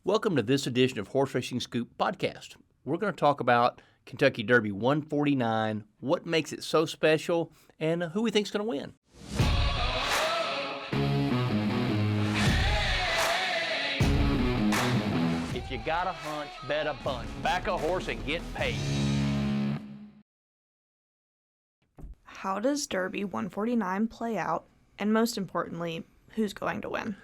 Welcome to this edition of Horse Racing Scoop podcast. We're going to talk about Kentucky Derby 149, what makes it so special, and who we think is going to win. If you got a hunch, bet a bunch. Back a horse and get paid. How does Derby 149 play out? And most importantly, who's going to win?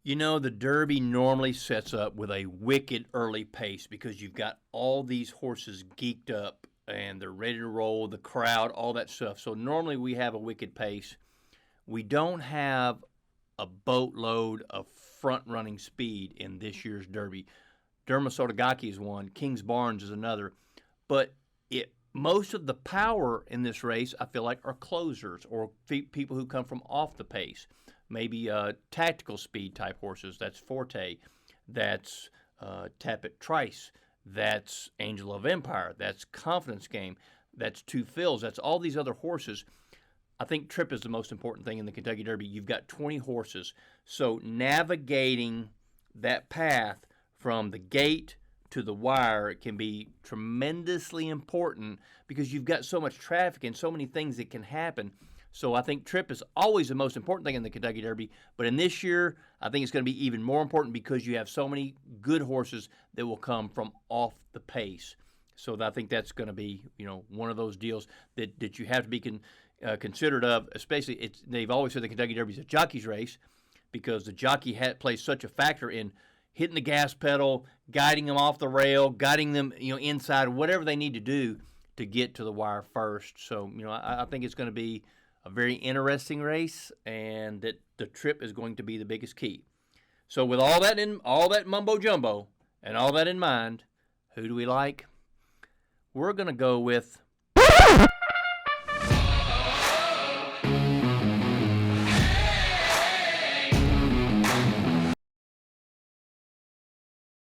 You know, the Derby normally sets up with a wicked early pace because you've got all these horses geeked up and they're ready to roll, the crowd, all that stuff. So normally we have a wicked pace. We don't have a boatload of front-running speed in this year's Derby. Derma Sotogake is one, Kings Barnes is another. But most of the power in this race, I feel like, are closers or people who come from off the pace. Maybe tactical speed type horses. That's Forte. That's Tapit Trice. That's Angel of Empire. That's Confidence Game. That's Two Fills. That's all these other horses. I think trip is the most important thing in the Kentucky Derby. You've got 20 horses. So navigating that path from the gate to the wire can be tremendously important because you've got so much traffic and so many things that can happen. So I think trip is always the most important thing in the Kentucky Derby. But in this year, I think it's going to be even more important because you have so many good horses that will come from off the pace. So I think that's going to be, one of those deals that you have to be considerate of. Especially, they've always said the Kentucky Derby is a jockey's race because the jockey plays such a factor in hitting the gas pedal, guiding them off the rail, guiding them, inside, whatever they need to do to get to the wire first. So, I think it's going to be a very interesting race, and that the trip is going to be the biggest key. So with all that mumbo jumbo and all that in mind, who do we like? We're going to go with